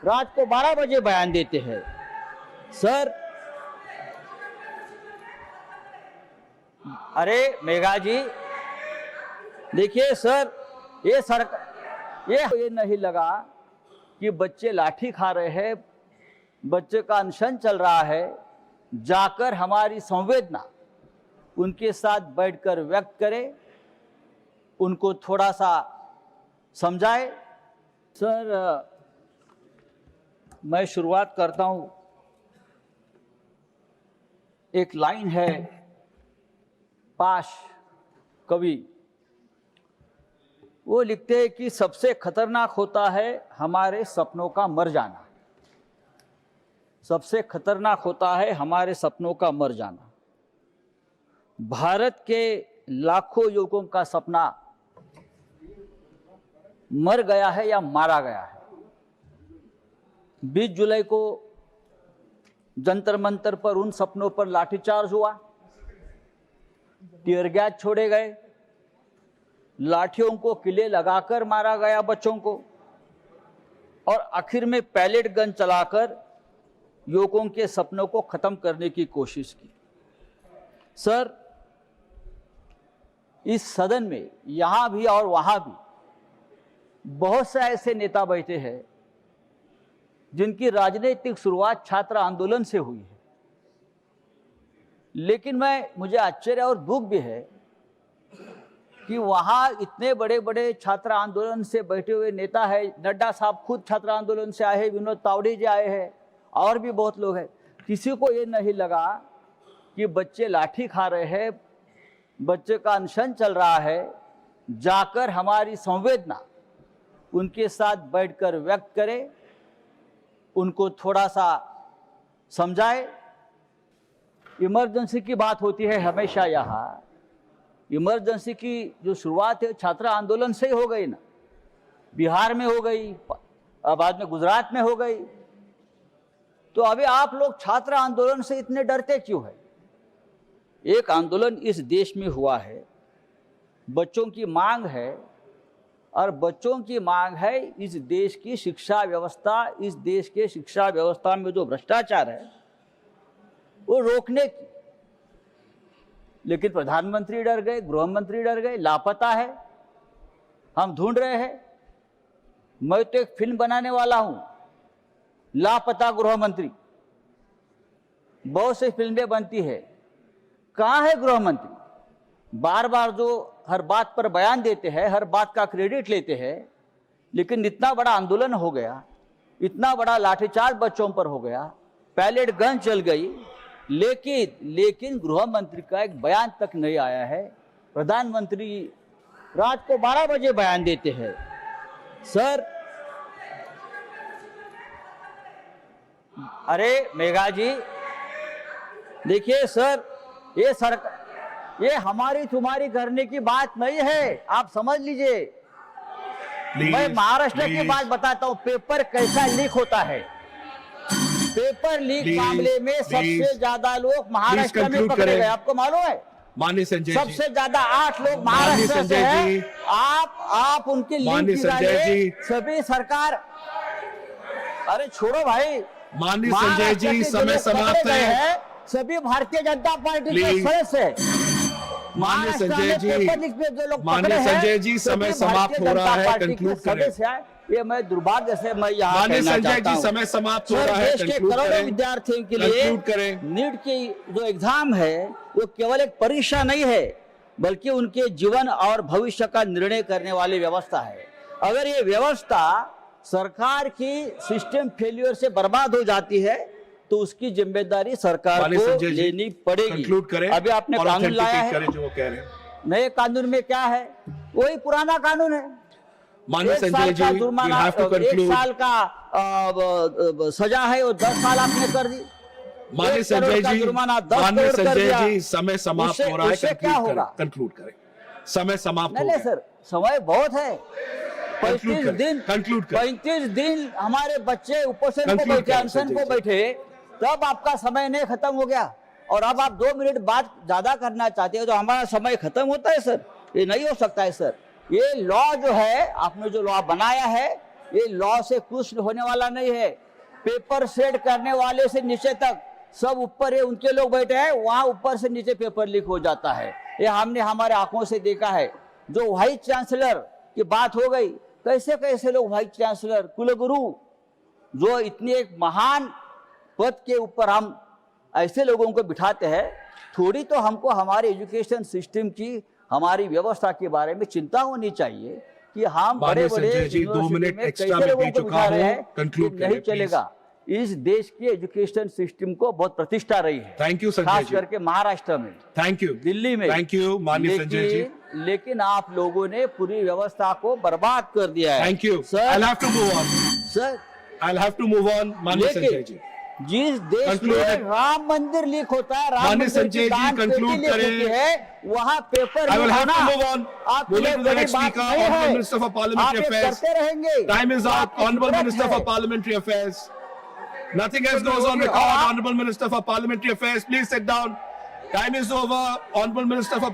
रात को 12 बजे बयान देते हैं। सर, अरे मेघा जी, देखिए सर, ये नहीं लगा कि बच्चे लाठी खा रहे हैं, बच्चे का अनशन चल रहा है, जाकर हमारी संवेदना उनके साथ बैठकर व्यक्त करें, उनको थोड़ा सा समझाए। सर, मैं शुरुआत करता हूं। एक लाइन है, पाश कवि, वो लिखते हैं कि सबसे खतरनाक होता है हमारे सपनों का मर जाना। सबसे खतरनाक होता है हमारे सपनों का मर जाना। भारत के लाखों युवकों का सपना मर गया है या मारा गया है। 20 जुलाई को जंतर मंतर पर उन सपनों पर लाठीचार्ज हुआ, टीयर गैस छोड़े गए, लाठियों को किले लगाकर मारा गया बच्चों को, और आखिर में पैलेट गन चलाकर युवकों के सपनों को खत्म करने की कोशिश की। सर, इस सदन में यहां भी और वहां भी बहुत से ऐसे नेता बैठे हैं जिनकी राजनीतिक शुरुआत छात्र आंदोलन से हुई है, लेकिन मुझे आश्चर्य और दुख भी है कि वहां इतने बड़े बड़े छात्र आंदोलन से बैठे हुए नेता है। नड्डा साहब खुद छात्र आंदोलन से आए हैं, विनोद तावड़े जी आए हैं, और भी बहुत लोग हैं। किसी को ये नहीं लगा कि बच्चे लाठी खा रहे हैं, बच्चे का अनशन चल रहा है, जाकर हमारी संवेदना उनके साथ बैठकर व्यक्त करें, उनको थोड़ा सा समझाए। इमरजेंसी की बात होती है हमेशा यहाँ। इमरजेंसी की जो शुरुआत है छात्र आंदोलन से ही हो गई ना, बिहार में हो गई, बाद में गुजरात में हो गई। तो अभी आप लोग छात्र आंदोलन से इतने डरते क्यों है? एक आंदोलन इस देश में हुआ है, बच्चों की मांग है, और बच्चों की मांग है इस देश की शिक्षा व्यवस्था, इस देश के शिक्षा व्यवस्था में जो भ्रष्टाचार है वो रोकने की। लेकिन प्रधानमंत्री डर गए, गृह मंत्री डर गए, लापता है, हम ढूंढ रहे हैं। मैं तो एक फिल्म बनाने वाला हूं, लापता गृह मंत्री। बहुत सी फिल्में बनती है, कहां है गृह मंत्री? बार बार जो हर बात पर बयान देते हैं, हर बात का क्रेडिट लेते हैं, लेकिन इतना बड़ा आंदोलन हो गया, इतना बड़ा लाठीचार्ज बच्चों पर हो गया, पैलेट गन चल गई, लेकिन गृह मंत्री का एक बयान तक नहीं आया है। प्रधानमंत्री रात को 12 बजे बयान देते हैं। सर, अरे मेघा जी, देखिए सर, ये हमारी तुम्हारी करने की बात नहीं है, आप समझ लीजिए। मैं महाराष्ट्र की बात बताता हूं, पेपर कैसा लीक होता है। पेपर लीक मामले में सबसे ज्यादा लोग महाराष्ट्र में पकड़े गए, आपको मालूम है? माननीय संजय जी, सबसे ज्यादा 8 लोग महाराष्ट्र से हैं। आप उनकी लिंक निकालिए। सभी सरकार, अरे छोड़ो भाई, माननीय संजय जी, समय समाप्त है। सभी भारतीय जनता पार्टी के सदस्य हैं। माननीय संजय जी, समय समाप्त हो रहा है, कंक्लूड करें। ये मैं दुर्भाग्य से मैं यहाँ माननीय संजय जी, समय समाप्त हो रहा है, देश के करोड़ों विद्यार्थियों के लिए नीट की जो एग्जाम है वो केवल एक परीक्षा नहीं है, बल्कि उनके जीवन और भविष्य का निर्णय करने वाली व्यवस्था है। अगर ये व्यवस्था सरकार की सिस्टम फेल्यूर से बर्बाद हो जाती है तो उसकी जिम्मेदारी सरकार को लेनी पड़ेगी। अभी आपने कानून लाया है, जो वो कह रहे हैं, नए कानून में क्या है? वही पुराना कानून है। माननीय संजय जी, जुर्माना, 1 साल का सजा है, वो 10 साल आपने कर दी। माननीय संजय जी, माननीय संजय जी, समय समाप्त हो रहा है, क्या होगा? कंक्लूड करें। समय समाप्त हो गया। सर, समय बहुत है। 35 दिन हमारे बच्चे उपोषण को बैठे, अनशन को बैठे, तब आपका समय नहीं खत्म हो गया, और अब आप 2 मिनट बात ज्यादा करना चाहते हो तो हमारा समय खत्म होता है। सर, ये नहीं हो सकता है। सर, ये लॉ जो है, आपने जो लॉ बनाया है ये लॉ से कुछ होने वाला नहीं है। पेपर सेट करने वाले से नीचे तक सब ऊपर है, उनके लोग बैठे हैं, वहां ऊपर से नीचे पेपर लीक हो जाता है। ये हमने हमारे आंखों से देखा है। जो वाइस चांसलर की बात हो गई, कैसे कैसे लोग वाइस चांसलर, कुलगुरु, जो इतने एक महान पद के ऊपर हम ऐसे लोगों को बिठाते हैं, थोड़ी तो हमको हमारे एजुकेशन सिस्टम की, हमारी व्यवस्था के बारे में चिंता होनी चाहिए कि हम बड़े बड़े यूनिवर्सिटी में कैसे लोगों को बिठा रहे हैं, नहीं चलेगा। इस देश के एजुकेशन सिस्टम को बहुत प्रतिष्ठा रही है। थैंक यू संजय खास जी, करके महाराष्ट्र में, थैंक यू, दिल्ली में। थैंक यू माननीय संजय जी, लेकिन आप लोगों ने पूरी व्यवस्था को बर्बाद कर दिया है। Thank you sir, I have to move on, sir, I have to move on माननीय संजय जी। जिस देश में राम मंदिर लीक होता है, राम माननीय मंदिर संजय की जी, दान पेटी conclude लीक करें। होती है, वहाँ paper I will leak have to होना move on. आपके Moving लिए to the बड़ी next बात speaker, नहीं है। Honorable Minister for Parliamentary आप ये Affairs. करते रहेंगे। Time is up. आपकी Honorable जरूरत Minister है। for Parliamentary Affairs. Nothing else goes on record. Honorable Minister for Parliamentary Affairs, please sit down. Time is over. Honorable Minister for